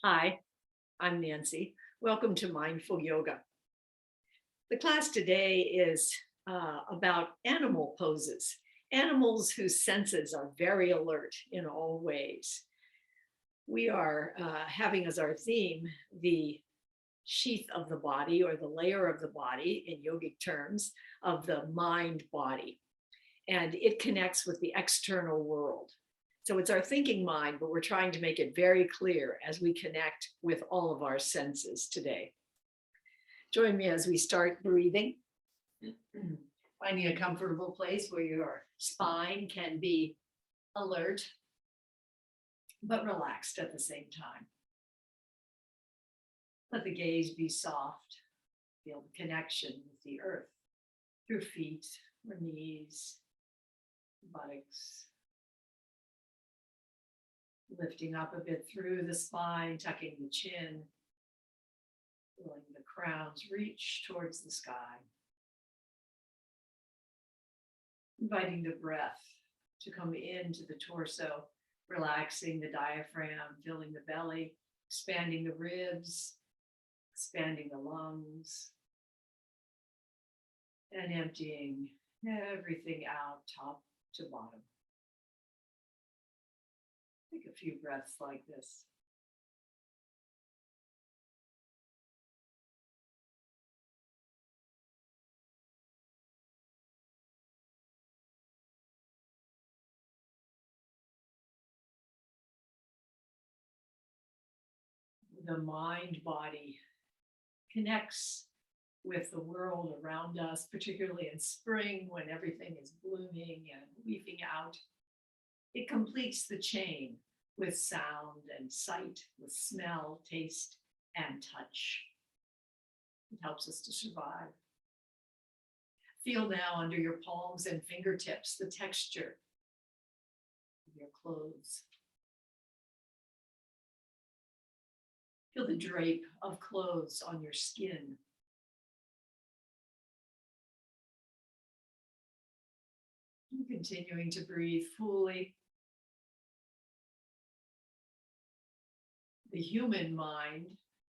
Hi, I'm Nancy. Welcome to Mindful Yoga. The class today is about animal poses, animals whose senses are very alert in all ways. We are having as our theme the sheath of the body, or the layer of the body in yogic terms, of the mind body. And it connects with the external world. So it's our thinking mind, but we're trying to make it very clear as we connect with all of our senses today. Join me as we start breathing. Finding a comfortable place where your spine can be alert, but relaxed at the same time. Let the gaze be soft. Feel the connection with the earth through feet or knees, buttocks. Lifting up a bit through the spine, tucking the chin, feeling the crowns reach towards the sky. Inviting the breath to come into the torso, relaxing the diaphragm, filling the belly, expanding the ribs, expanding the lungs, and emptying everything out top to bottom. Take a few breaths like this. The mind body connects with the world around us, particularly in spring when everything is blooming and leafing out. It completes the chain with sound and sight, with smell, taste, and touch. It helps us to survive. Feel now under your palms and fingertips the texture of your clothes. Feel the drape of clothes on your skin. And continuing to breathe fully. The human mind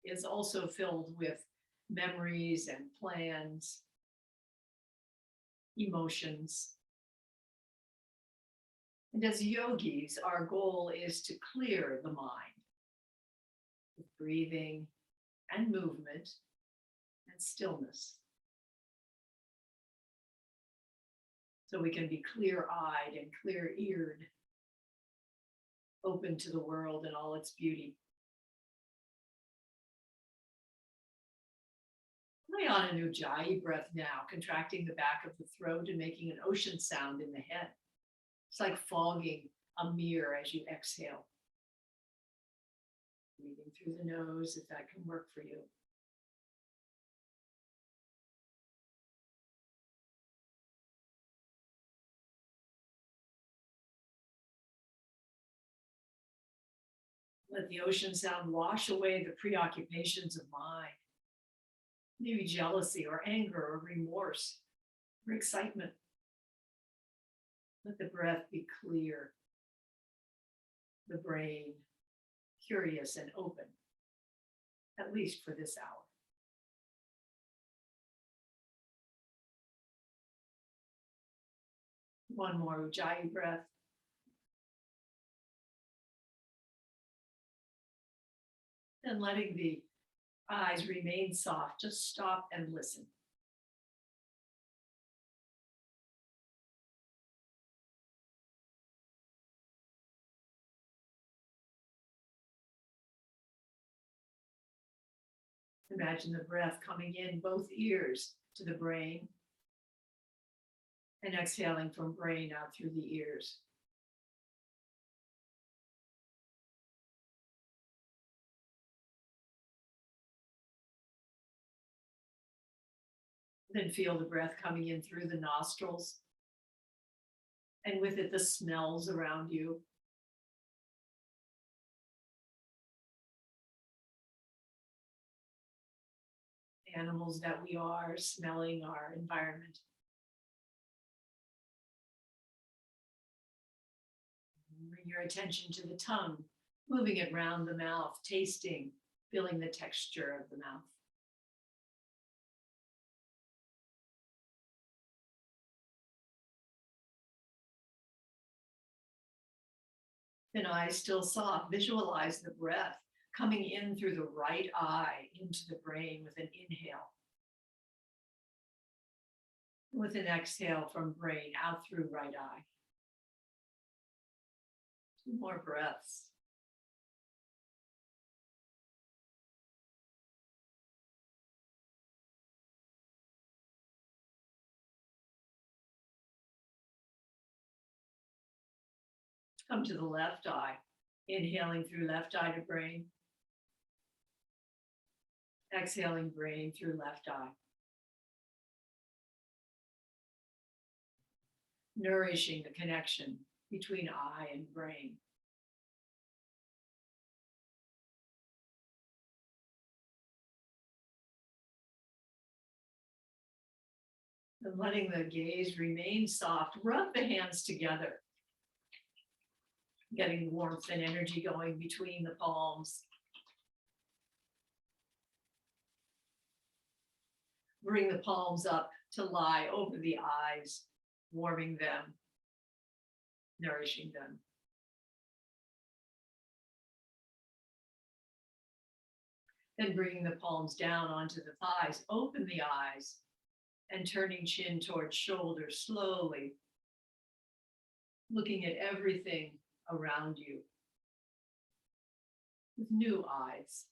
is also filled with memories and plans, emotions. And as yogis, our goal is to clear the mind with breathing and movement and stillness, so we can be clear-eyed and clear-eared, open to the world and all its beauty. Lay on an ujjayi breath now, contracting the back of the throat and making an ocean sound in the head. It's like fogging a mirror as you exhale. Breathing through the nose, if that can work for you. Let the ocean sound wash away the preoccupations of mind. Maybe jealousy or anger or remorse or excitement. Let the breath be clear, the brain curious and open, at least for this hour. One more ujjayi breath. And letting the eyes remain soft, just stop and listen. Imagine the breath coming in both ears to the brain and exhaling from brain out through the ears. Then feel the breath coming in through the nostrils, and with it the smells around you. Animals that we are, smelling our environment. Bring your attention to the tongue, moving it round the mouth, tasting, feeling the texture of the mouth. And eyes still soft. Visualize the breath coming in through the right eye into the brain with an inhale. With an exhale from brain out through right eye. 2 more breaths. Come to the left eye, inhaling through left eye to brain. Exhaling brain through left eye. Nourishing the connection between eye and brain. And letting the gaze remain soft. Rub the hands together. Getting warmth and energy going between the palms. Bring the palms up to lie over the eyes, warming them, nourishing them. Then bringing the palms down onto the thighs, open the eyes, and turning chin towards shoulder slowly, looking at everything around you with new eyes,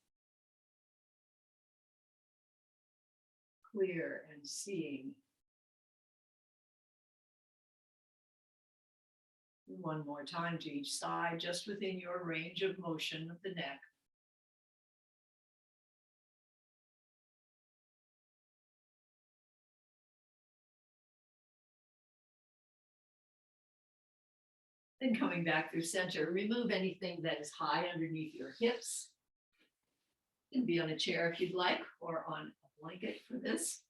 clear and seeing. One more time to each side, just within your range of motion of the neck. Then coming back through center, remove anything that is high underneath your hips. You can be on a chair if you'd like, or on a blanket for this.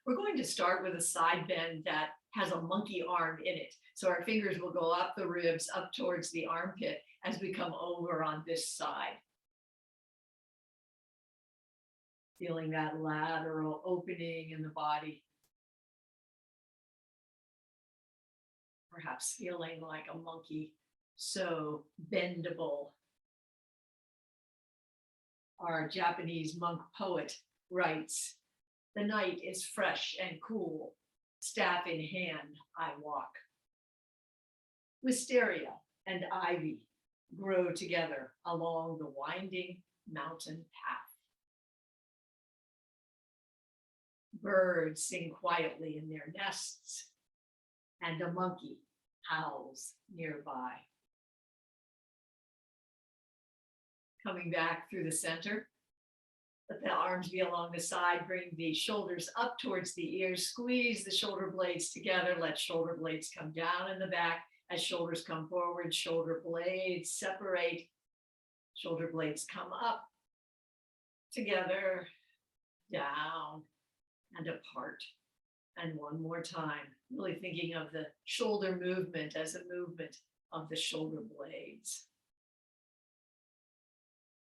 We're going to start with a side bend that has a monkey arm in it. So our fingers will go up the ribs, up towards the armpit as we come over on this side. Feeling that lateral opening in the body. Perhaps feeling like a monkey, so bendable. Our Japanese monk poet writes, "The night is fresh and cool, staff in hand I walk. Wisteria and ivy grow together along the winding mountain path. Birds sing quietly in their nests, and a monkey howls nearby." Coming back through the center, let the arms be along the side, bring the shoulders up towards the ears, squeeze the shoulder blades together, let shoulder blades come down in the back. As shoulders come forward, shoulder blades separate, shoulder blades come up, together, down, and apart. And one more time, really thinking of the shoulder movement as a movement of the shoulder blades.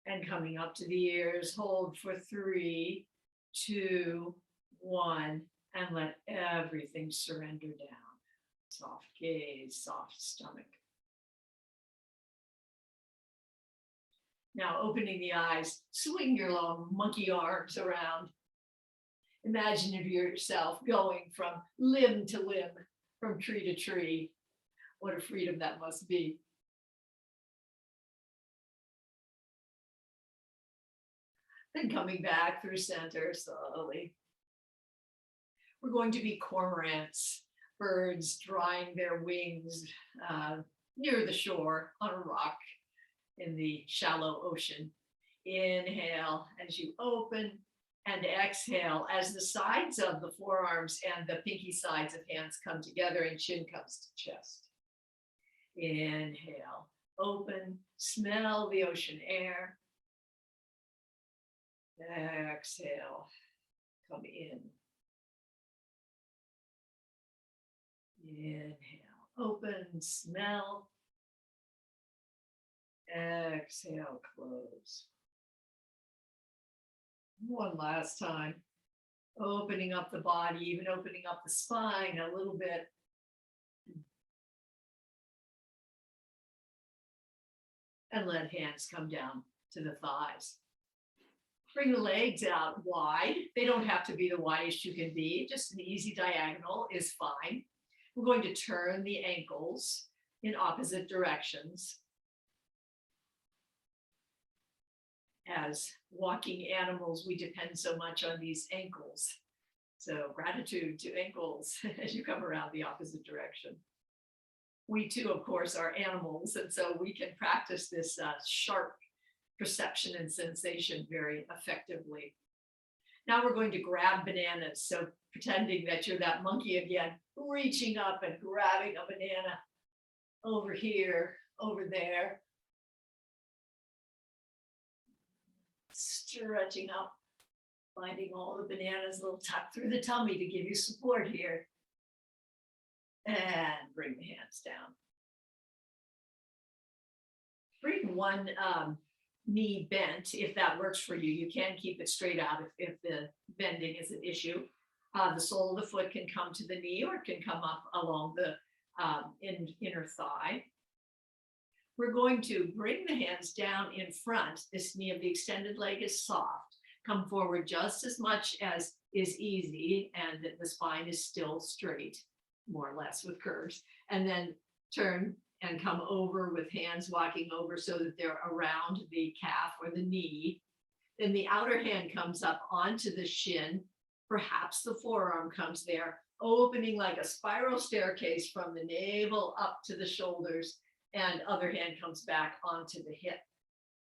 And coming up to the ears, hold for 3, 2, 1, and let everything surrender down. Soft gaze, soft stomach. Now opening the eyes, swing your long monkey arms around. Imagine of yourself going from limb to limb, from tree to tree. What a freedom that must be. Then coming back through center slowly. We're going to be cormorants, birds drying their wings near the shore on a rock in the shallow ocean. Inhale as you open, and exhale as the sides of the forearms and the pinky sides of hands come together and chin comes to chest. Inhale, open, smell the ocean air. Exhale, come in. Inhale, open, smell. Exhale, close. One last time. Opening up the body, even opening up the spine a little bit. And let hands come down to the thighs. Bring the legs out wide. They don't have to be the widest you can be. Just an easy diagonal is fine. We're going to turn the ankles in opposite directions. As walking animals, we depend so much on these ankles. So gratitude to ankles as you come around the opposite direction. We too, of course, are animals, and so we can practice this sharp perception and sensation very effectively. Now we're going to grab bananas. So pretending that you're that monkey again, reaching up and grabbing a banana over here, over there. Stretching up, finding all the bananas a little tucked through the tummy to give you support here. And bring the hands down. Bring one knee bent if that works for you. You can keep it straight out if the bending is an issue. The sole of the foot can come to the knee or it can come up along the inner thigh. We're going to bring the hands down in front. This knee of the extended leg is soft. Come forward just as much as is easy, and the spine is still straight, more or less with curves. And then turn and come over with hands walking over so that they're around the calf or the knee. Then the outer hand comes up onto the shin. Perhaps the forearm comes there, opening like a spiral staircase from the navel up to the shoulders, and other hand comes back onto the hip.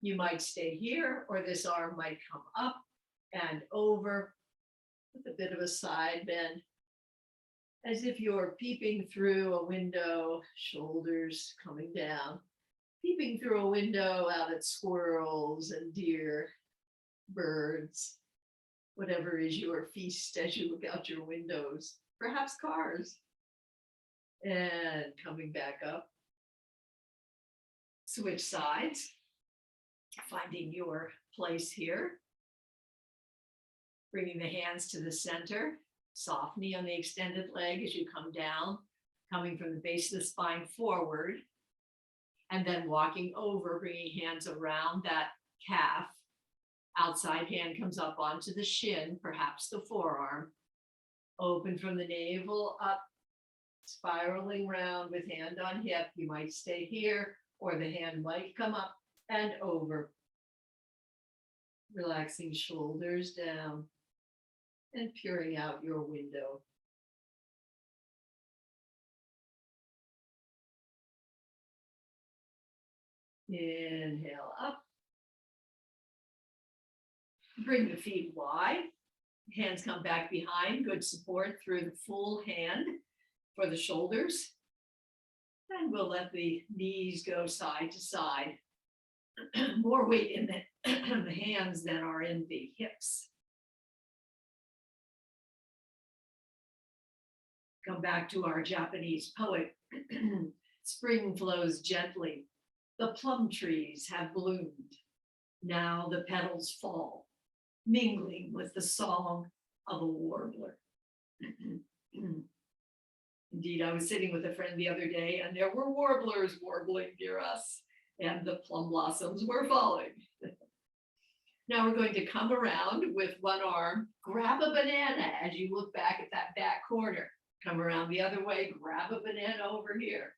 You might stay here, or this arm might come up and over with a bit of a side bend, as if you're peeping through a window, shoulders coming down, peeping through a window out at squirrels and deer, birds, whatever is your feast as you look out your windows, perhaps cars. And coming back up. Switch sides, finding your place here. Bringing the hands to the center, soft knee on the extended leg as you come down, coming from the base of the spine forward, and then walking over, bringing hands around that calf. Outside hand comes up onto the shin, perhaps the forearm. Open from the navel up, spiraling round with hand on hip. You might stay here, or the hand might come up and over. Relaxing shoulders down and peering out your window. Inhale up. Bring the feet wide. Hands come back behind. Good support through the full hand for the shoulders. And we'll let the knees go side to side. More weight in the hands than are in the hips. Come back to our Japanese poet. Spring flows gently. The plum trees have bloomed. Now the petals fall, mingling with the song of a warbler. Indeed, I was sitting with a friend the other day, and there were warblers warbling near us, and the plum blossoms were falling. Now we're going to come around with one arm, grab a banana as you look back at that back corner. Come around the other way, grab a banana over here.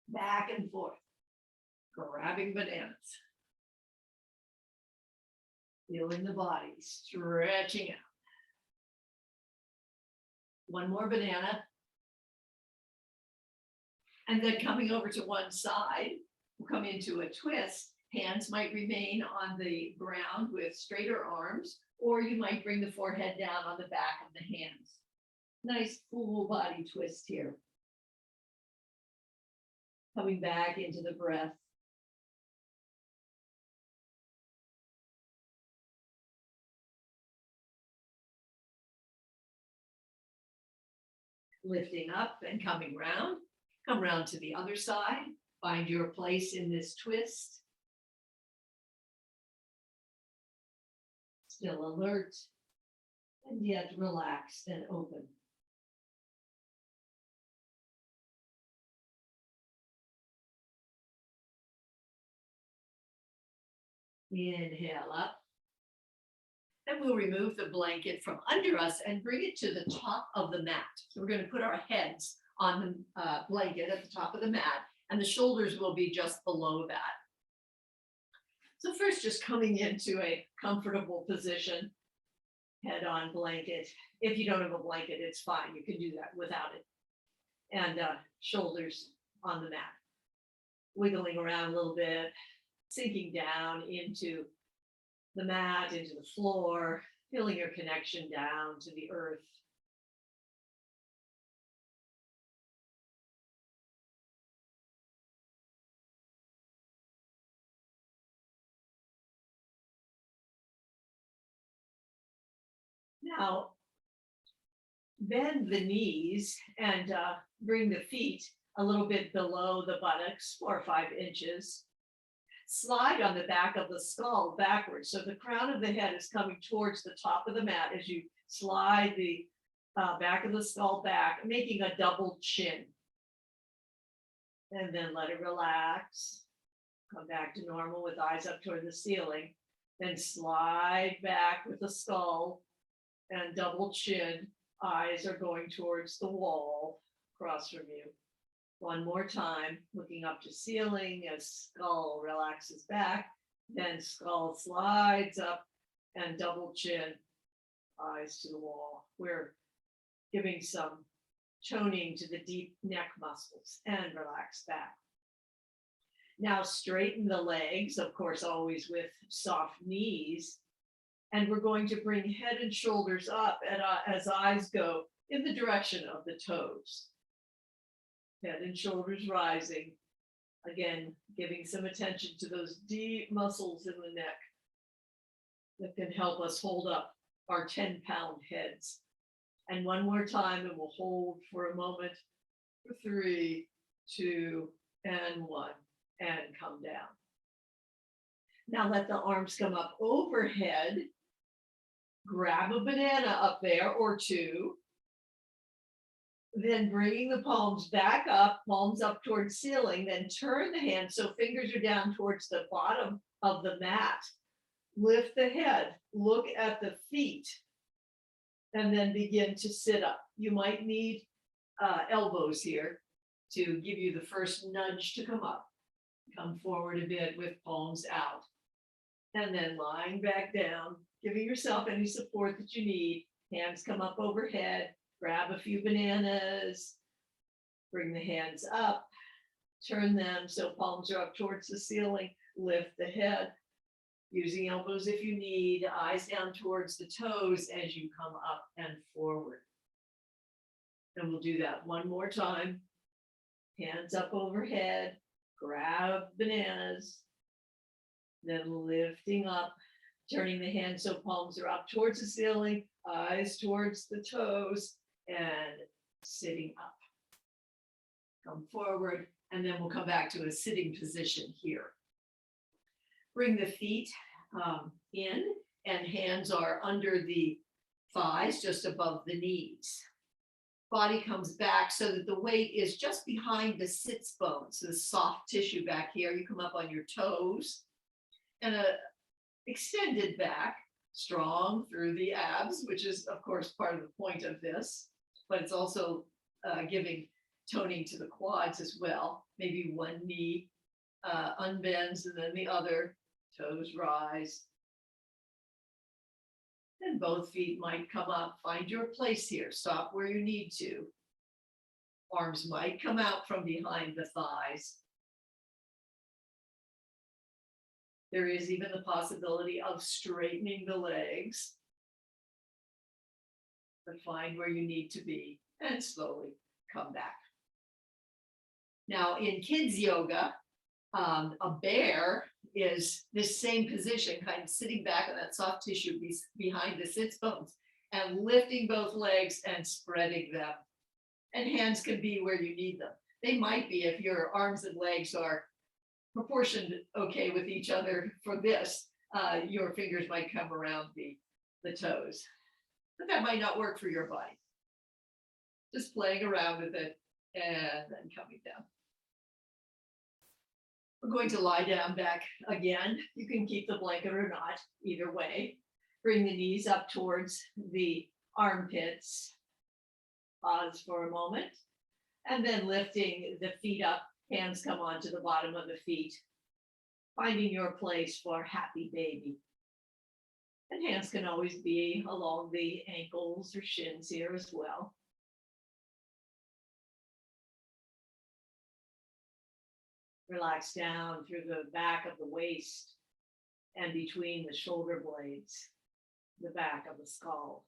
Back and forth, grabbing bananas. Feeling the body, stretching out. One more banana. And then coming over to one side, we'll come into a twist. Hands might remain on the ground with straighter arms, or you might bring the forehead down on the back of the hands. Nice full body twist here. Coming back into the breath. Lifting up and coming round. Come round to the other side. Find your place in this twist. Still alert and yet relaxed and open. Inhale up. And we'll remove the blanket from under us and bring it to the top of the mat. So we're going to put our heads on the blanket at the top of the mat, and the shoulders will be just below that. So first, just coming into a comfortable position, head on blanket. If you don't have a blanket, it's fine. You can do that without it. And shoulders on the mat. Wiggling around a little bit, sinking down into the mat, into the floor, feeling your connection down to the earth. Now, bend the knees and bring the feet a little bit below the buttocks, 4 or 5 inches. Slide on the back of the skull backwards. So the crown of the head is coming towards the top of the mat as you slide the back of the skull back, making a double chin. And then let it relax. Come back to normal with eyes up toward the ceiling. Then slide back with the skull and double chin. Eyes are going towards the wall across from you. One more time, looking up to ceiling as skull relaxes back, then skull slides up and double chin, eyes to the wall. We're giving some toning to the deep neck muscles and relax back. Now straighten the legs, of course, always with soft knees. And we're going to bring head and shoulders up and, as eyes go in the direction of the toes. Head and shoulders rising. Again, giving some attention to those deep muscles in the neck that can help us hold up our 10-pound heads. And one more time, and we'll hold for a moment. 3, 2, and 1, and come down. Now let the arms come up overhead. Grab a banana up there or 2. Then bringing the palms back up, palms up towards ceiling, then turn the hands so fingers are down towards the bottom of the mat. Lift the head, look at the feet, and then begin to sit up. You might need elbows here to give you the first nudge to come up. Come forward a bit with palms out. And then lying back down, giving yourself any support that you need. Hands come up overhead. Grab a few bananas, bring the hands up, turn them so palms are up towards the ceiling, lift the head, using elbows if you need, eyes down towards the toes as you come up and forward. And we'll do that one more time. Hands up overhead, grab bananas, then lifting up, turning the hands so palms are up towards the ceiling, eyes towards the toes, and sitting up. Come forward, and then we'll come back to a sitting position here. Bring the feet in, and hands are under the thighs, just above the knees. Body comes back so that the weight is just behind the sits bones, the soft tissue back here. You come up on your toes, and a extended back, strong through the abs, which is, of course, part of the point of this, but it's also giving toning to the quads as well. Maybe one knee unbends and then the other, toes rise. Then both feet might come up. Find your place here. Stop where you need to. Arms might come out from behind the thighs. There is even the possibility of straightening the legs. But find where you need to be and slowly come back. Now in kids yoga, a bear is this same position, kind of sitting back on that soft tissue behind the sits bones and lifting both legs and spreading them. And hands can be where you need them. They might be if your arms and legs are proportioned okay with each other for this. Your fingers might come around the toes, but that might not work for your body. Just playing around with it and then coming down. We're going to lie down back again. You can keep the blanket or not, either way. Bring the knees up towards the armpits. Pause for a moment. And then lifting the feet up, hands come onto the bottom of the feet. Finding your place for happy baby. And hands can always be along the ankles or shins here as well. Relax down through the back of the waist and between the shoulder blades, the back of the skull.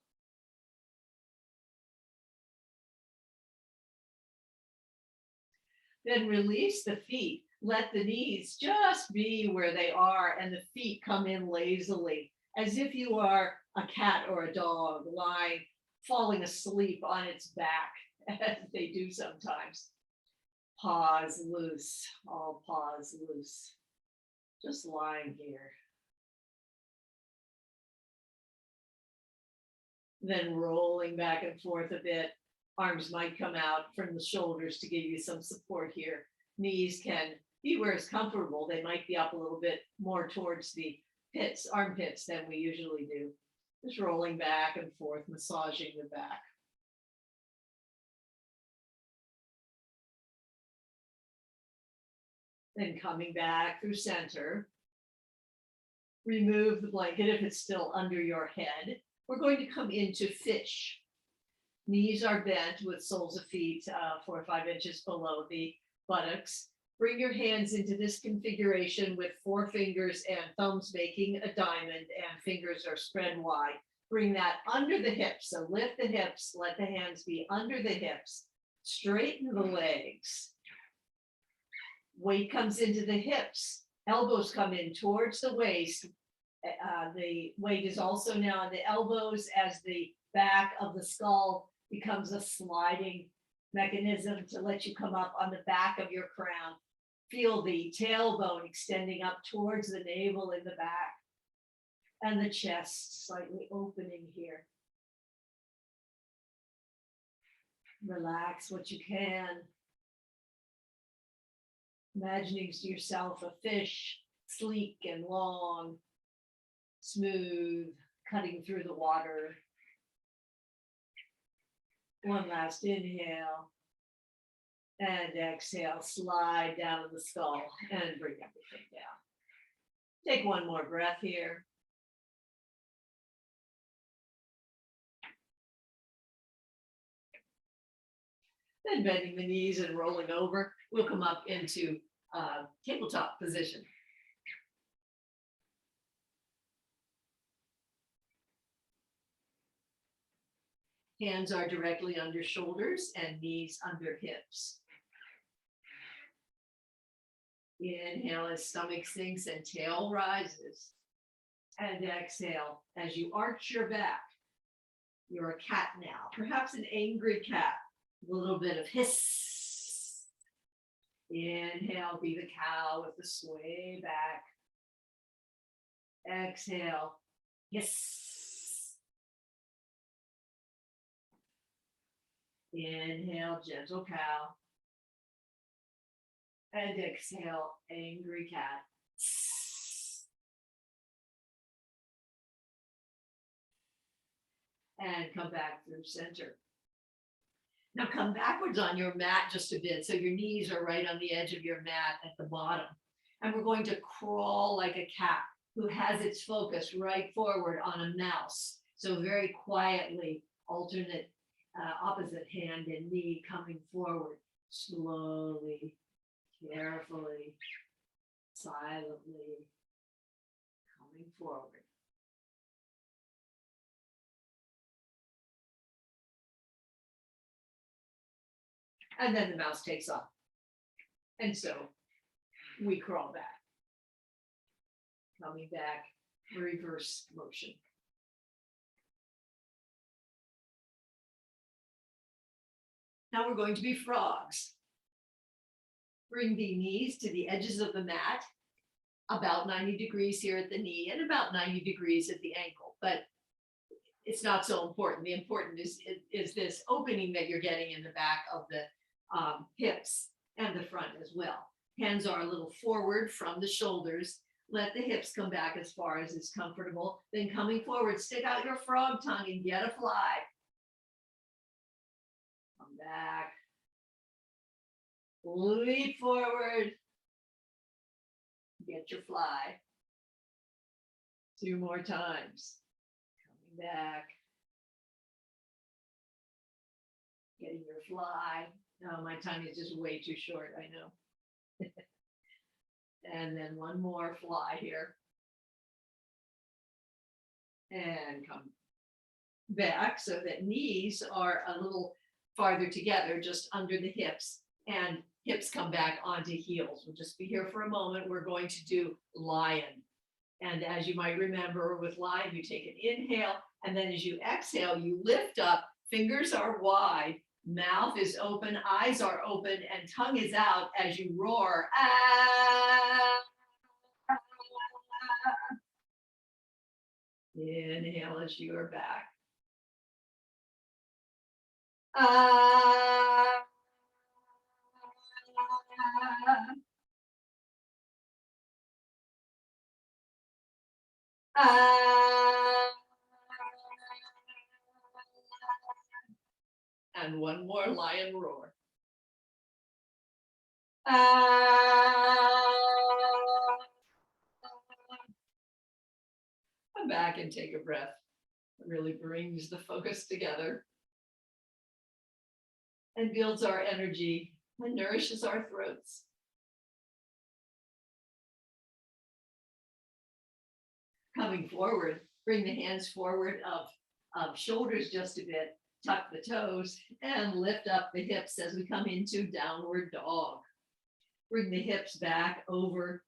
Then release the feet. Let the knees just be where they are and the feet come in lazily, as if you are a cat or a dog lying, falling asleep on its back, as they do sometimes. Paws loose, all paws loose, just lying here. Then rolling back and forth a bit. Arms might come out from the shoulders to give you some support here. Knees can be where it's comfortable. They might be up a little bit more towards the pits, armpits than we usually do. Just rolling back and forth, massaging the back. Then coming back through center. Remove the blanket if it's still under your head. We're going to come into fish. Knees are bent with soles of feet 4 or 5 inches below the buttocks. Bring your hands into this configuration with 4 fingers and thumbs making a diamond and fingers are spread wide. Bring that under the hips. So lift the hips, let the hands be under the hips. Straighten the legs. Weight comes into the hips. Elbows come in towards the waist. The weight is also now on the elbows as the back of the skull becomes a sliding mechanism to let you come up on the back of your crown. Feel the tailbone extending up towards the navel in the back and the chest slightly opening here. Relax what you can. Imagining to yourself a fish, sleek and long, smooth, cutting through the water. One last inhale and exhale, slide down to the skull and bring everything down. Take one more breath here. Then bending the knees and rolling over, we'll come up into tabletop position. Hands are directly under shoulders and knees under hips. Inhale as stomach sinks and tail rises. And exhale as you arch your back. You're a cat now, perhaps an angry cat. A little bit of hiss. Inhale, be the cow with the sway back. Exhale, hiss. Inhale, gentle cow. And exhale, angry cat. And come back through center. Now come backwards on your mat just a bit. So your knees are right on the edge of your mat at the bottom. And we're going to crawl like a cat who has its focus right forward on a mouse. So very quietly, alternate opposite hand and knee coming forward, slowly, carefully, silently, coming forward. And then the mouse takes off. And so we crawl back. Coming back, reverse motion. Now we're going to be frogs. Bring the knees to the edges of the mat, about 90 degrees here at the knee and about 90 degrees at the ankle. But it's not so important. The important is this opening that you're getting in the back of the hips and the front as well. Hands are a little forward from the shoulders. Let the hips come back as far as is comfortable. Then coming forward, stick out your frog tongue and get a fly. Come back. Leap forward. Get your fly. 2 more times. Coming back. Getting your fly. Oh, my tongue is just way too short, I know. And then 1 more fly here. And come back so that knees are a little farther together, just under the hips, and hips come back onto heels. We'll just be here for a moment. We're going to do lion. And as you might remember with lion, you take an inhale, and then as you exhale, you lift up, fingers are wide, mouth is open, eyes are open, and tongue is out as you roar. Ah! Inhale as you are back. Ah! And 1 more lion roar. Come back and take a breath. It really brings the focus together and builds our energy and nourishes our throats. Coming forward, bring the hands forward of shoulders just a bit, tuck the toes, and lift up the hips as we come into downward dog. Bring the hips back over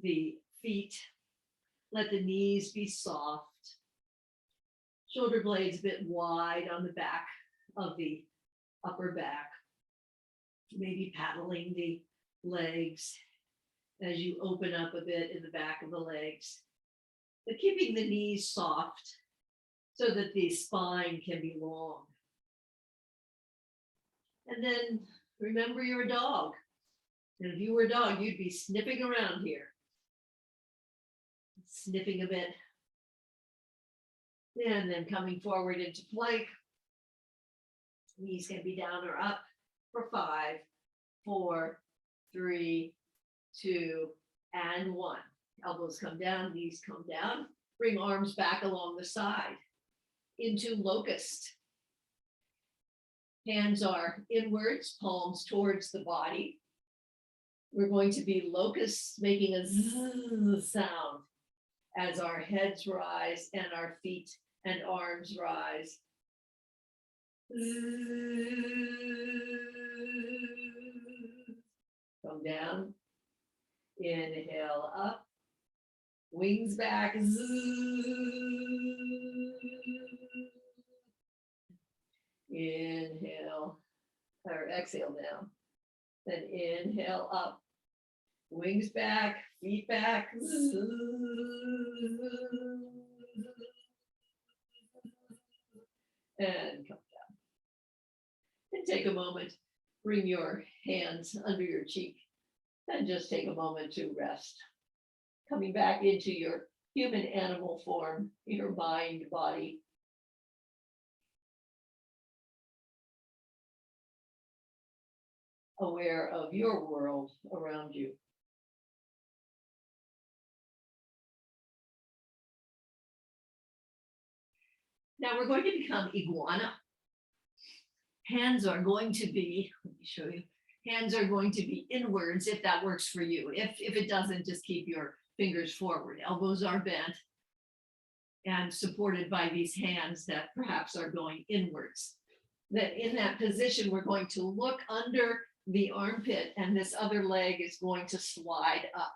the feet. Let the knees be soft. Shoulder blades a bit wide on the back of the upper back. Maybe paddling the legs as you open up a bit in the back of the legs. But keeping the knees soft so that the spine can be long. And then remember you're a dog. And if you were a dog, you'd be sniffing around here. Sniffing a bit. And then coming forward into plank. Knees can be down or up for 5, 4, 3, 2, and 1. Elbows come down, knees come down. Bring arms back along the side into locust. Hands are inwards, palms towards the body. We're going to be locusts, making a zzz sound as our heads rise and our feet and arms rise. Come down. Inhale up. Wings back. Inhale or exhale down. Then inhale up. Wings back, feet back. And come down. And take a moment. Bring your hands under your cheek and just take a moment to rest. Coming back into your human animal form, your mind, body. Aware of your world around you. Now we're going to become iguana. Hands are going to be, let me show you, hands are going to be inwards if that works for you. If it doesn't, just keep your fingers forward. Elbows are bent and supported by these hands that perhaps are going inwards. Then in that position, we're going to look under the armpit and this other leg is going to slide up.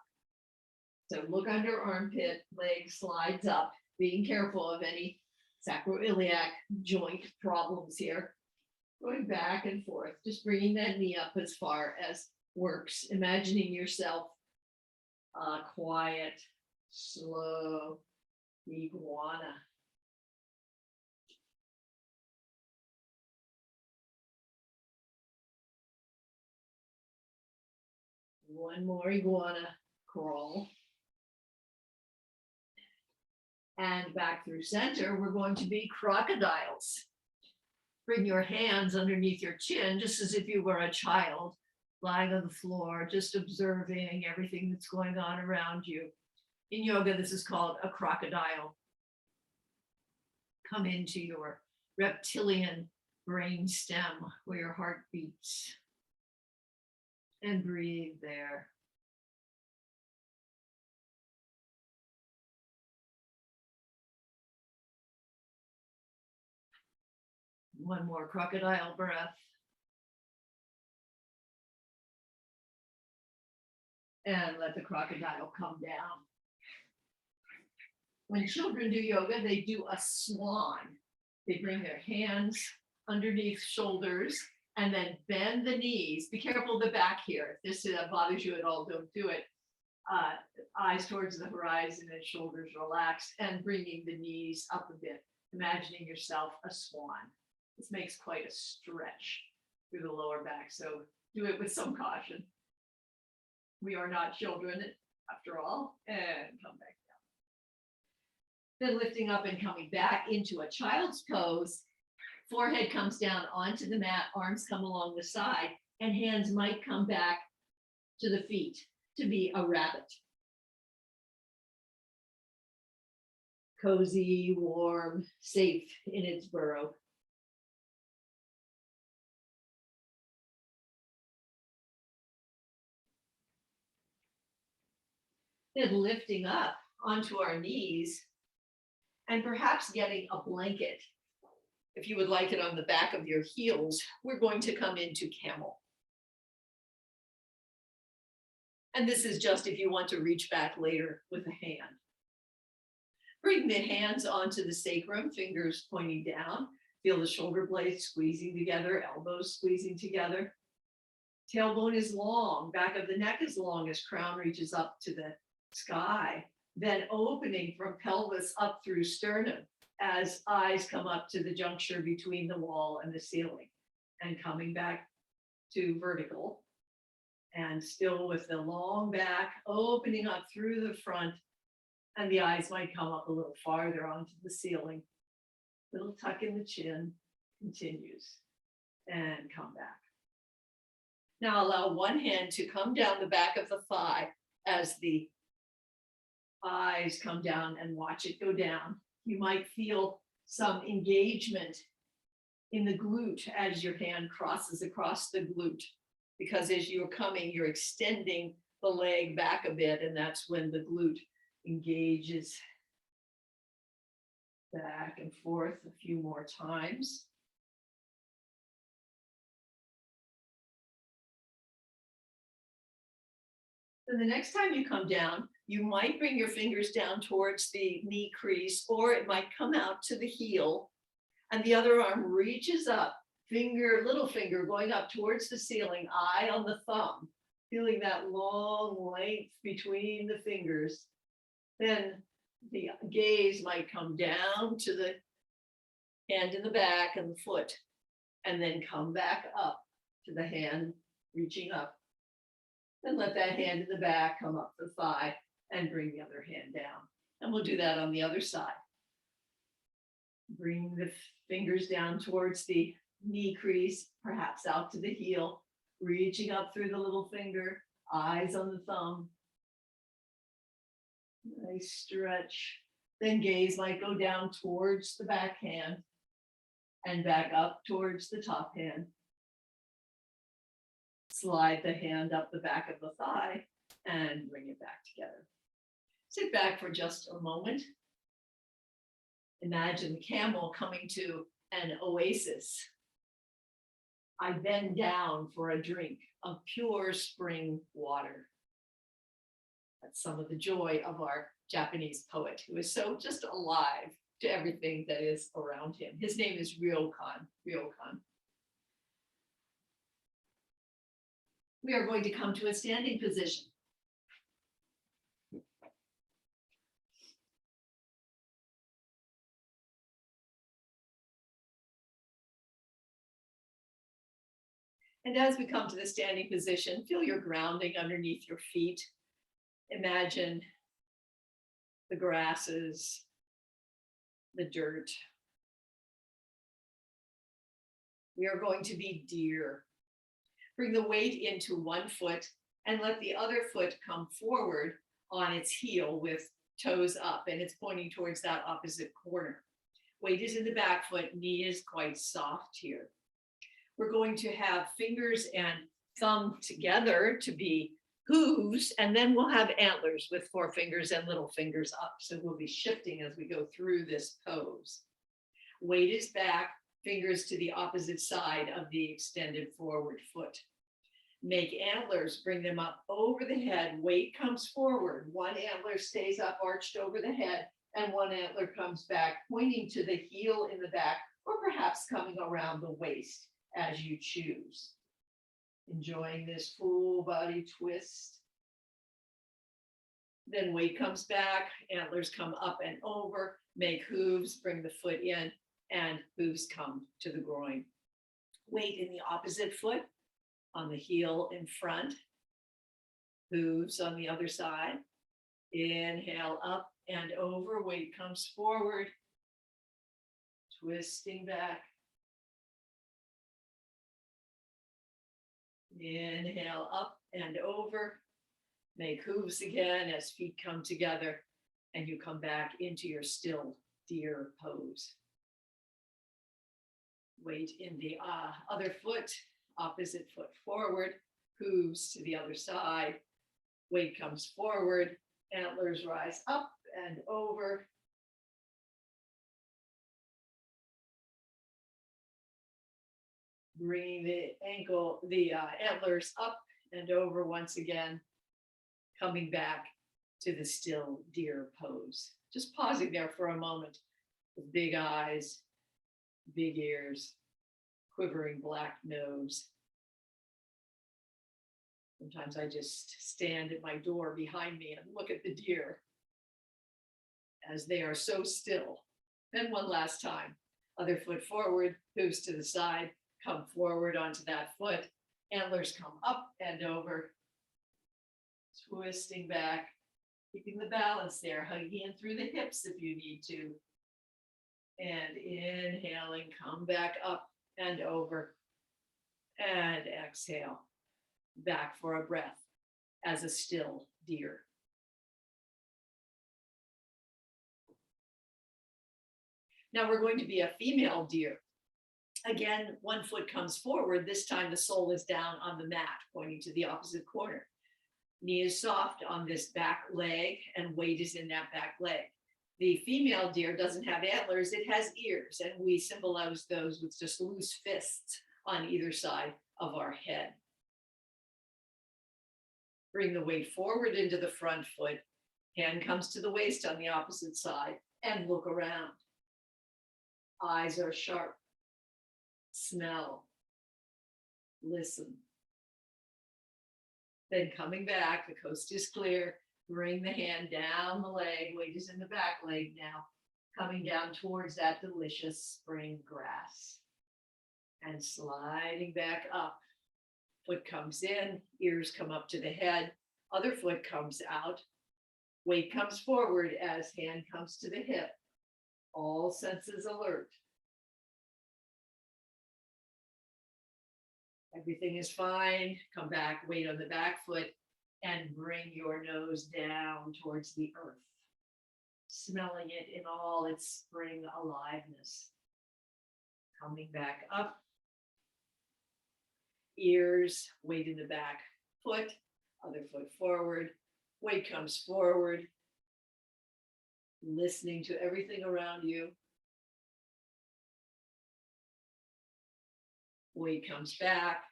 So look under armpit, leg slides up, being careful of any sacroiliac joint problems here. Going back and forth, just bringing that knee up as far as works, imagining yourself a quiet, slow iguana. One more iguana crawl. And back through center, we're going to be crocodiles. Bring your hands underneath your chin, just as if you were a child lying on the floor, just observing everything that's going on around you. In yoga, this is called a crocodile. Come into your reptilian brain stem where your heart beats and breathe there. One more crocodile breath. And let the crocodile come down. When children do yoga, they do a swan. They bring their hands underneath shoulders and then bend the knees. Be careful of the back here. If this bothers you at all, don't do it. Eyes towards the horizon and shoulders relaxed, and bringing the knees up a bit, imagining yourself a swan. This makes quite a stretch through the lower back, so do it with some caution. We are not children after all, and come back down. Then lifting up and coming back into a child's pose. Forehead comes down onto the mat, arms come along the side, and hands might come back to the feet to be a rabbit. Cozy, warm, safe in its burrow. Then lifting up onto our knees and perhaps getting a blanket. If you would like it on the back of your heels, we're going to come into camel. And this is just if you want to reach back later with a hand. Bring the hands onto the sacrum, fingers pointing down. Feel the shoulder blades squeezing together, elbows squeezing together. Tailbone is long, back of the neck is long as crown reaches up to the sky. Then opening from pelvis up through sternum as eyes come up to the juncture between the wall and the ceiling, and coming back to vertical. And still with the long back, opening up through the front, and the eyes might come up a little farther onto the ceiling. Little tuck in the chin, continues, and come back. Now allow one hand to come down the back of the thigh as the eyes come down, and watch it go down. You might feel some engagement in the glute as your hand crosses across the glute, because as you're coming, you're extending the leg back a bit, and that's when the glute engages back and forth a few more times. Then the next time you come down, you might bring your fingers down towards the knee crease, or it might come out to the heel, and the other arm reaches up, little finger going up towards the ceiling, eye on the thumb, feeling that long length between the fingers. Then the gaze might come down to the hand in the back and the foot, and then come back up to the hand reaching up. Then let that hand in the back come up the thigh and bring the other hand down. And we'll do that on the other side. Bring the fingers down towards the knee crease, perhaps out to the heel, reaching up through the little finger, eyes on the thumb. Nice stretch. Then gaze might go down towards the back hand and back up towards the top hand. Slide the hand up the back of the thigh and bring it back together. Sit back for just a moment. Imagine the camel coming to an oasis. I bend down for a drink of pure spring water. That's some of the joy of our Japanese poet, who is so just alive to everything that is around him. His name is Ryokan. We are going to come to a standing position. And as we come to the standing position, feel your grounding underneath your feet. Imagine the grasses, the dirt. We are going to be deer. Bring the weight into one foot and let the other foot come forward on its heel with toes up, and it's pointing towards that opposite corner. Weight is in the back foot, knee is quite soft here. We're going to have fingers and thumb together to be hooves, and then we'll have antlers with forefingers and little fingers up. So we'll be shifting as we go through this pose. Weight is back, fingers to the opposite side of the extended forward foot. Make antlers, bring them up over the head, weight comes forward. One antler stays up, arched over the head, and one antler comes back, pointing to the heel in the back, or perhaps coming around the waist as you choose. Enjoying this full body twist. Then weight comes back, antlers come up and over, make hooves, bring the foot in, and hooves come to the groin. Weight in the opposite foot, on the heel in front, hooves on the other side. Inhale up and over, weight comes forward, twisting back. Inhale up and over, make hooves again as feet come together, and you come back into your still deer pose. Weight in the other foot, opposite foot forward, hooves to the other side, weight comes forward, antlers rise up and over. Bringing the antlers up and over once again, coming back to the still deer pose. Just pausing there for a moment with big eyes, big ears, quivering black nose. Sometimes I just stand at my door behind me and look at the deer as they are so still. Then one last time, other foot forward, hooves to the side, come forward onto that foot, antlers come up and over, twisting back, keeping the balance there, hugging in through the hips if you need to. And inhaling, come back up and over, and exhale, back for a breath as a still deer. Now we're going to be a female deer. Again, one foot comes forward. This time the sole is down on the mat, pointing to the opposite corner. Knee is soft on this back leg, and weight is in that back leg. The female deer doesn't have antlers, it has ears, and we symbolize those with just loose fists on either side of our head. Bring the weight forward into the front foot, hand comes to the waist on the opposite side, and look around. Eyes are sharp. Smell, listen. Then coming back, the coast is clear. Bring the hand down the leg, weight is in the back leg now, coming down towards that delicious spring grass. And sliding back up. Foot comes in, ears come up to the head, other foot comes out. Weight comes forward as hand comes to the hip. All senses alert. Everything is fine. Come back, weight on the back foot, and bring your nose down towards the earth, smelling it in all its spring aliveness. Coming back up, ears, weight in the back foot, other foot forward, weight comes forward, listening to everything around you. Weight comes back,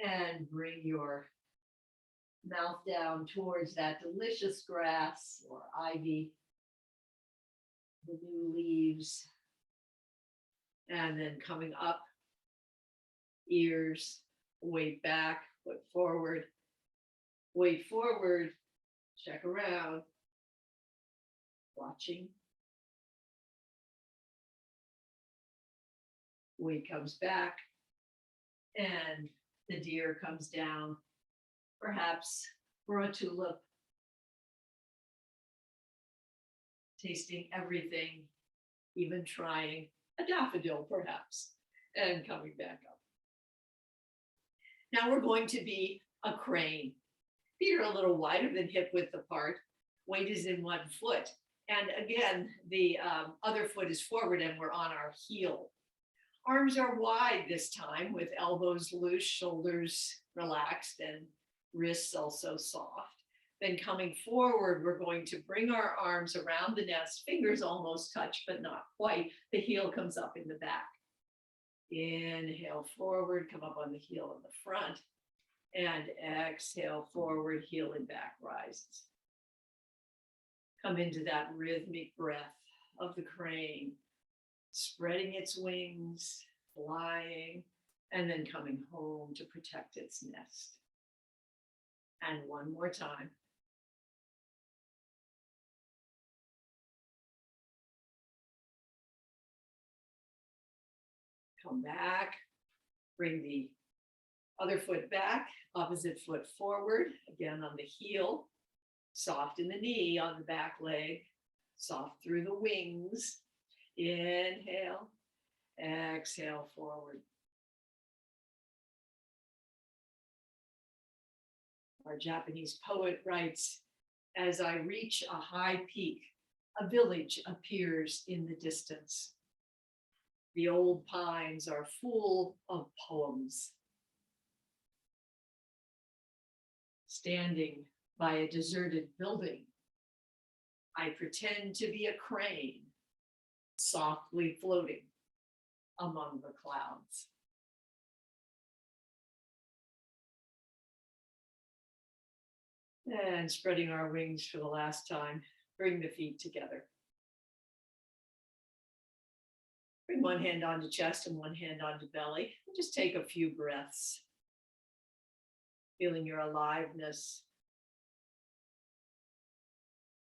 and bring your mouth down towards that delicious grass or ivy, the new leaves, and then coming up, ears, weight back, foot forward, weight forward, check around, watching. Weight comes back, and the deer comes down, perhaps for a tulip, tasting everything, even trying a daffodil, perhaps, and coming back up. Now we're going to be a crane. Feet are a little wider than hip width apart. Weight is in one foot. And again, the other foot is forward and we're on our heel. Arms are wide this time with elbows loose, shoulders relaxed, and wrists also soft. Then coming forward, we're going to bring our arms around the nest. Fingers almost touch, but not quite. The heel comes up in the back. Inhale forward, come up on the heel in the front. And exhale forward, heel and back rises. Come into that rhythmic breath of the crane, spreading its wings, flying, and then coming home to protect its nest. And one more time. Come back, bring the other foot back, opposite foot forward, again on the heel, soft in the knee on the back leg, soft through the wings. Inhale, exhale forward. Our Japanese poet writes, as I reach a high peak, a village appears in the distance. The old pines are full of poems. Standing by a deserted building, I pretend to be a crane, softly floating among the clouds. And spreading our wings for the last time, bring the feet together. Bring one hand onto chest and one hand onto belly. And just take a few breaths, feeling your aliveness,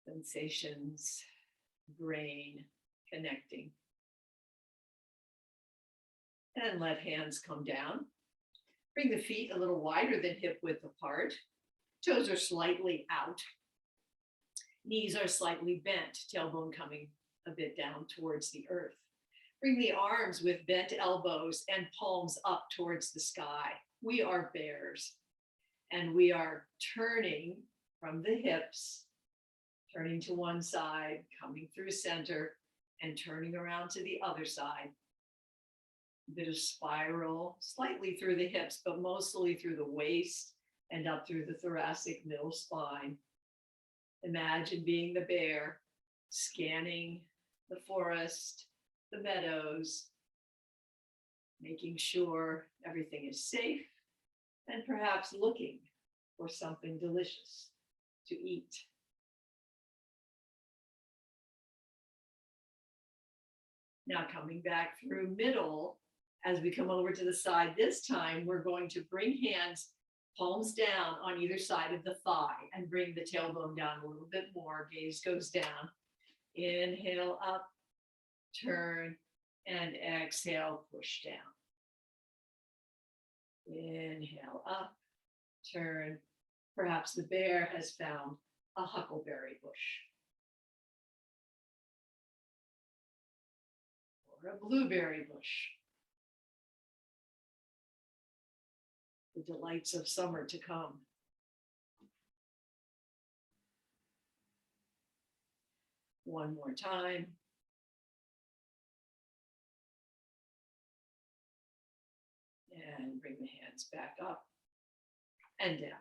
sensations, brain connecting. And let hands come down. Bring the feet a little wider than hip width apart. Toes are slightly out. Knees are slightly bent, tailbone coming a bit down towards the earth. Bring the arms with bent elbows and palms up towards the sky. We are bears, and we are turning from the hips, turning to one side, coming through center, and turning around to the other side. A bit of spiral, slightly through the hips, but mostly through the waist and up through the thoracic middle spine. Imagine being the bear, scanning the forest, the meadows, making sure everything is safe, and perhaps looking for something delicious to eat. Now coming back through middle, as we come over to the side this time, we're going to bring hands, palms down on either side of the thigh and bring the tailbone down a little bit more. Gaze goes down. Inhale up, turn, and exhale, push down. Inhale up, turn. Perhaps the bear has found a huckleberry bush or a blueberry bush. The delights of summer to come. One more time. And bring the hands back up and down.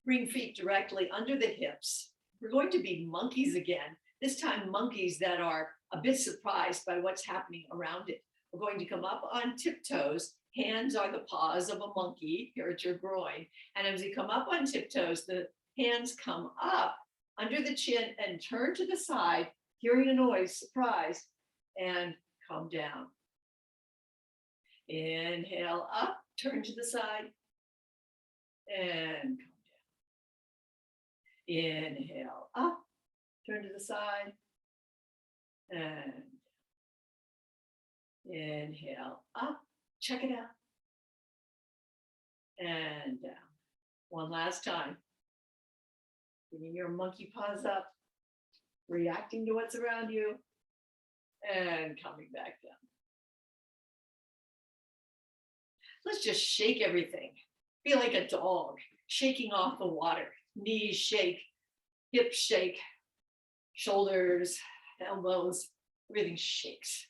Bring feet directly under the hips. We're going to be monkeys again, this time monkeys that are a bit surprised by what's happening around it. We're going to come up on tiptoes. Hands are the paws of a monkey here at your groin. And as you come up on tiptoes, the hands come up under the chin and turn to the side, hearing a noise, surprise, and come down. Inhale up, turn to the side, and come down. Inhale up, turn to the side, and inhale up, check it out, and down. One last time. Bringing your monkey paws up, reacting to what's around you, and coming back down. Let's just shake everything. Feel like a dog, shaking off the water. Knees shake, hips shake, shoulders, elbows, everything shakes.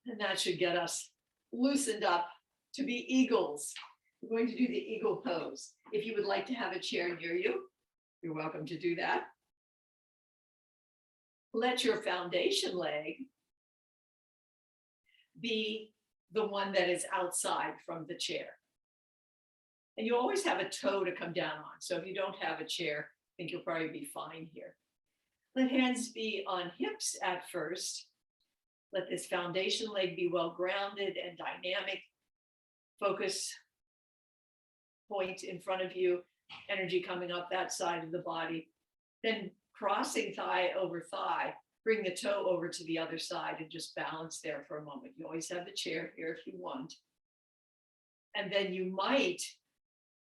And that should get us loosened up to be eagles. We're going to do the eagle pose. If you would like to have a chair near you, you're welcome to do that. Let your foundation leg be the one that is outside from the chair. And you always have a toe to come down on. So if you don't have a chair, I think you'll probably be fine here. Let hands be on hips at first. Let this foundation leg be well grounded and dynamic. Focus point in front of you, energy coming up that side of the body. Then crossing thigh over thigh, bring the toe over to the other side and just balance there for a moment. You always have the chair here if you want. And then you might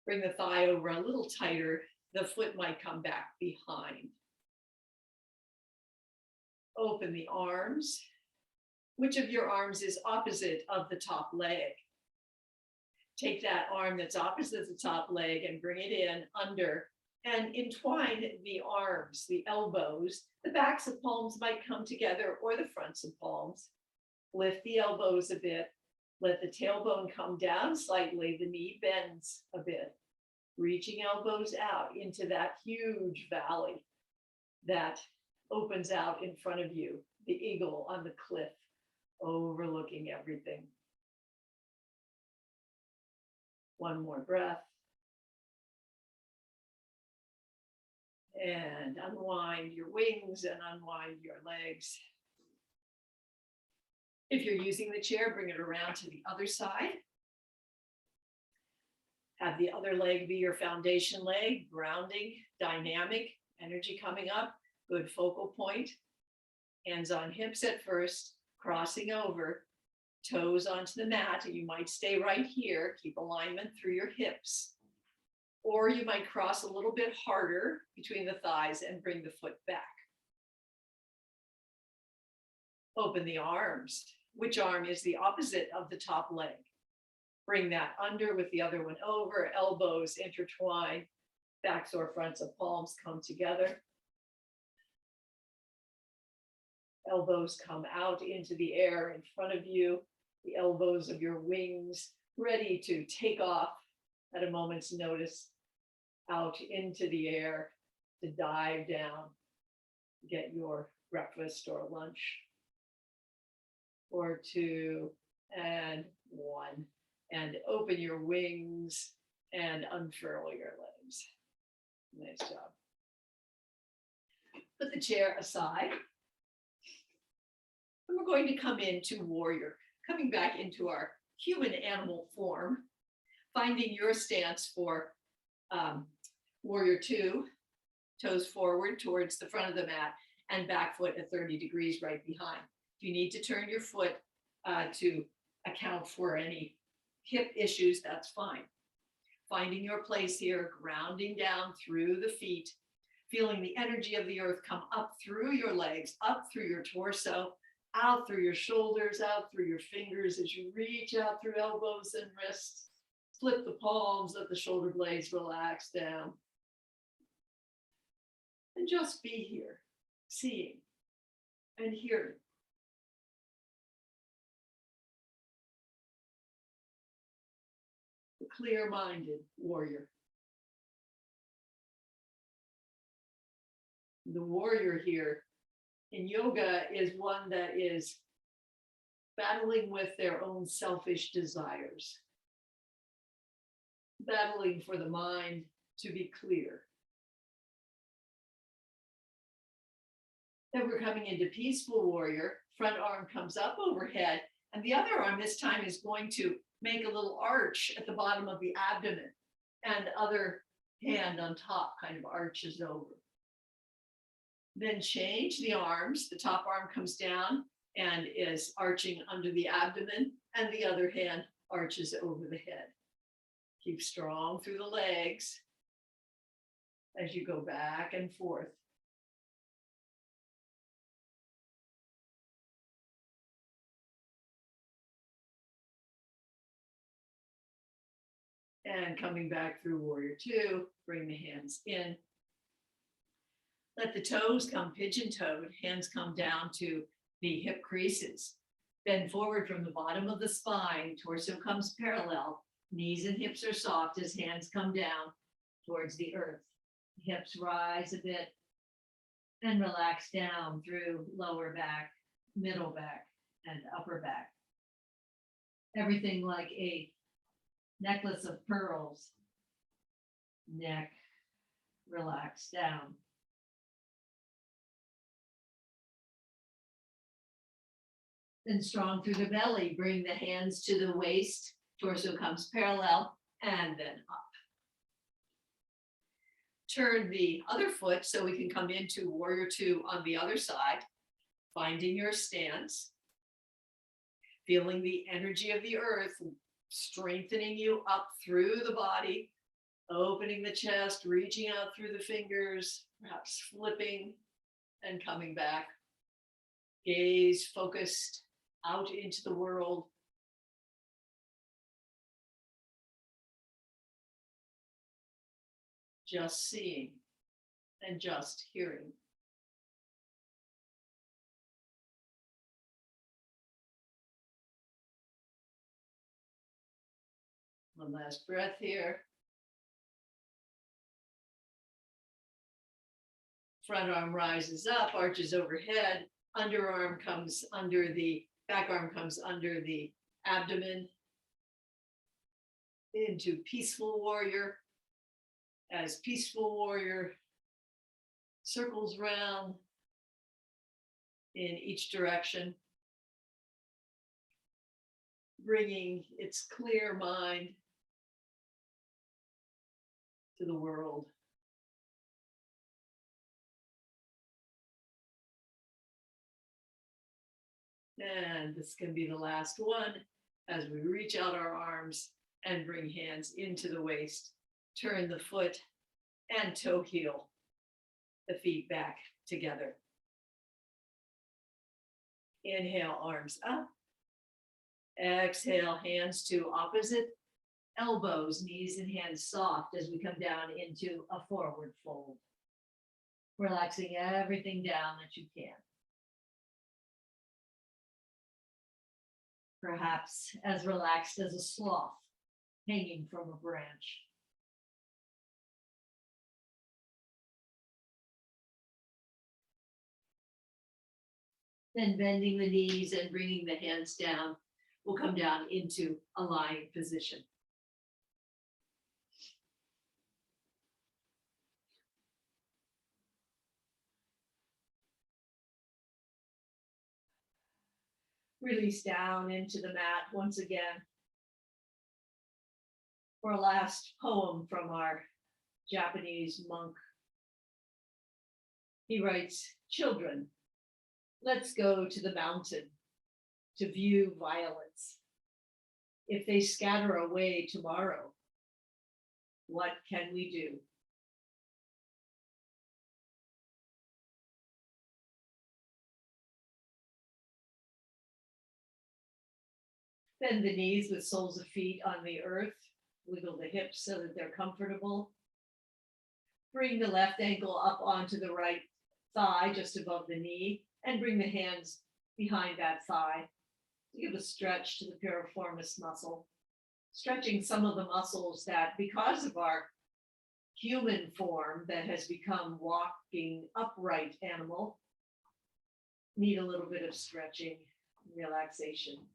bring the thigh over a little tighter. The foot might come back behind. Open the arms. Which of your arms is opposite of the top leg? Take that arm that's opposite the top leg and bring it in under and entwine the arms, the elbows. The backs of palms might come together or the fronts of palms. Lift the elbows a bit. Let the tailbone come down slightly. The knee bends a bit. Reaching elbows out into that huge valley that opens out in front of you, the eagle on the cliff, overlooking everything. One more breath. And unwind your wings and unwind your legs. If you're using the chair, bring it around to the other side. Have the other leg be your foundation leg, grounding, dynamic, energy coming up, good focal point. Hands on hips at first, crossing over, toes onto the mat, and you might stay right here, keep alignment through your hips. Or you might cross a little bit harder between the thighs and bring the foot back. Open the arms. Which arm is the opposite of the top leg? Bring that under with the other one over, elbows intertwine, backs or fronts of palms come together. Elbows come out into the air in front of you, the elbows of your wings ready to take off at a moment's notice out into the air to dive down, get your breakfast or lunch, or two, and one. And open your wings and unfurl your legs. Nice job. Put the chair aside. And we're going to come into warrior, coming back into our human animal form, finding your stance for warrior two, toes forward towards the front of the mat and back foot at 30 degrees right behind. If you need to turn your foot to account for any hip issues, that's fine. Finding your place here, grounding down through the feet, feeling the energy of the earth come up through your legs, up through your torso, out through your shoulders, out through your fingers as you reach out through elbows and wrists. Flip the palms, let the shoulder blades relax down. And just be here, seeing and hearing. The clear-minded warrior. The warrior here in yoga is one that is battling with their own selfish desires, battling for the mind to be clear. Then we're coming into peaceful warrior. Front arm comes up overhead And the other arm this time is going to make a little arch at the bottom of the abdomen, and other hand on top kind of arches over. Then change the arms. The top arm comes down and is arching under the abdomen, and the other hand arches over the head. Keep strong through the legs as you go back and forth. And coming back through warrior two, bring the hands in. Let the toes come pigeon-toed, hands come down to the hip creases. Bend forward from the bottom of the spine, torso comes parallel, knees and hips are soft as hands come down towards the earth. Hips rise a bit and relax down through lower back, middle back, and upper back. Everything like a necklace of pearls. Neck, relax down. Then strong through the belly, bring the hands to the waist, torso comes parallel, and then up. Turn the other foot so we can come into warrior two on the other side, finding your stance, feeling the energy of the earth, strengthening you up through the body, opening the chest, reaching out through the fingers, perhaps flipping and coming back. Gaze focused out into the world. Just seeing and just hearing. One last breath here. Front arm rises up, arches overhead. Underarm comes under the, back arm comes under the abdomen. Into peaceful warrior. As peaceful warrior circles round in each direction, bringing its clear mind to the world. And this can be the last one as we reach out our arms and bring hands into the waist. Turn the foot and toe heel the feet back together. Inhale, arms up. Exhale, hands to opposite elbows, knees and hands soft as we come down into a forward fold. Relaxing everything down that you can. Perhaps as relaxed as a sloth hanging from a branch. Then bending the knees and bringing the hands down, we'll come down into a lying position. Release down into the mat once again for a last poem from our Japanese monk. He writes, "Children, let's go to the mountain to view violets. If they scatter away tomorrow, what can we do?" Bend the knees with soles of feet on the earth. Wiggle the hips so that they're comfortable. Bring the left ankle up onto the right thigh, just above the knee, and bring the hands behind that thigh. Give a stretch to the piriformis muscle, stretching some of the muscles that, because of our human form that has become walking upright animal, need a little bit of stretching, relaxation.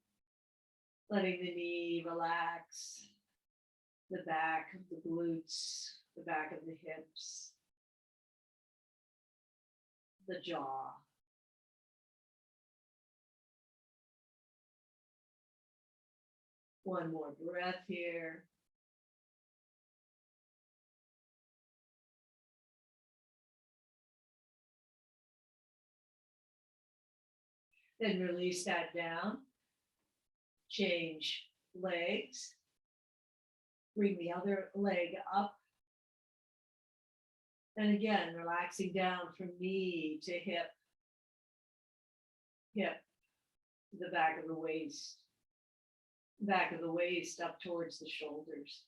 Letting the knee relax, the back of the glutes, the back of the hips, the jaw. One more breath here. Then release that down. Change legs. Bring the other leg up. And again, relaxing down from knee to hip. Hip to the back of the waist. Back of the waist up towards the shoulders.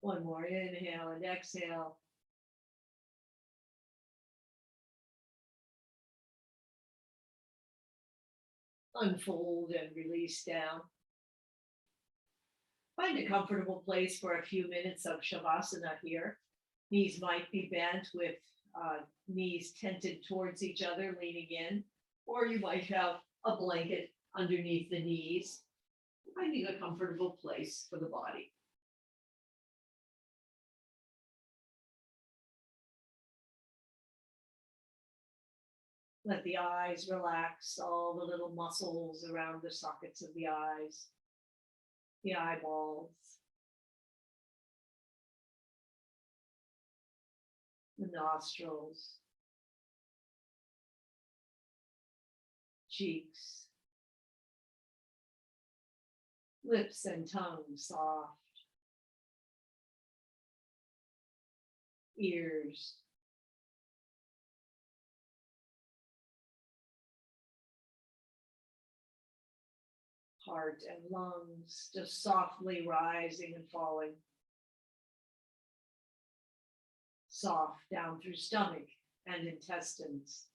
One more inhale and exhale. Unfold and release down. Find a comfortable place for a few minutes of Shavasana here. Knees might be bent with knees tented towards each other, leaning in, or you might have a blanket underneath the knees. Finding a comfortable place for the body. Let the eyes relax, all the little muscles around the sockets of the eyes, the eyeballs, the nostrils, cheeks, lips and tongue soft, ears, heart and lungs just softly rising and falling. Soft down through stomach and intestines.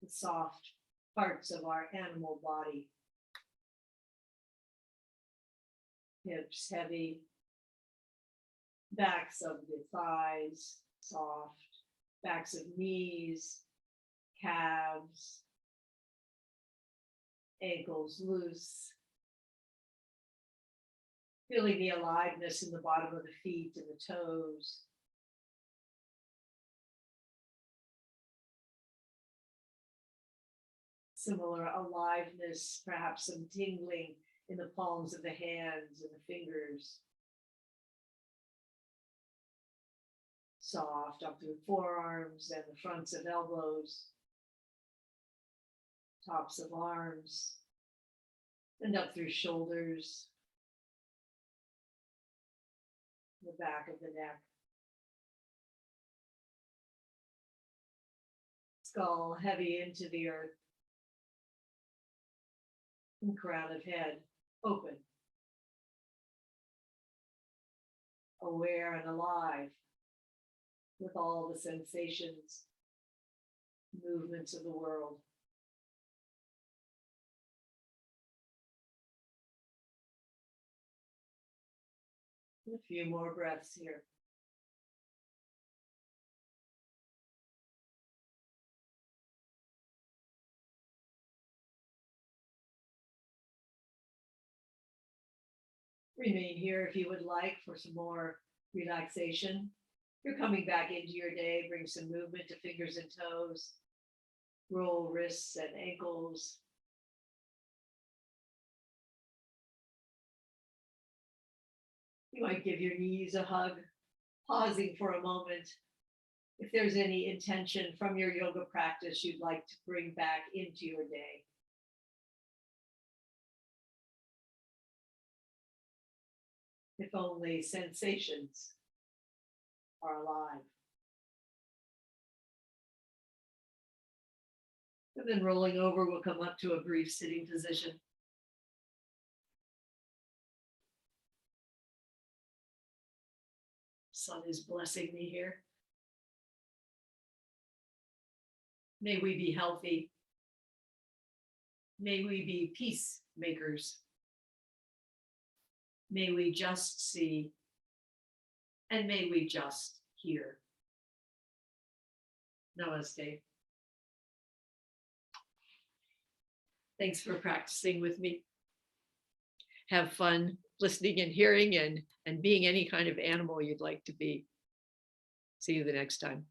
The soft parts of our animal body. Hips heavy. Backs of the thighs soft. Backs of knees, calves, ankles loose. Feeling the aliveness in the bottom of the feet and the toes. Similar aliveness, perhaps some tingling in the palms of the hands and the fingers. Soft up through forearms and the fronts of elbows. Tops of arms. And up through shoulders. The back of the neck. Skull heavy into the earth. And crown of head open. Aware and alive with all the sensations, movements of the world. A few more breaths here. Remain here if you would like for some more relaxation. You're coming back into your day, bring some movement to fingers and toes. Roll wrists and ankles. You might give your knees a hug, pausing for a moment. If there's any intention from your yoga practice you'd like to bring back into your day. If only sensations are alive. And then rolling over, we'll come up to a brief sitting position. Sun is blessing me here. May we be healthy. May we be peacemakers. May we just see, and may we just hear. Namaste. Thanks for practicing with me. Have fun. listening and hearing and being any kind of animal you'd like to be. See you the next time.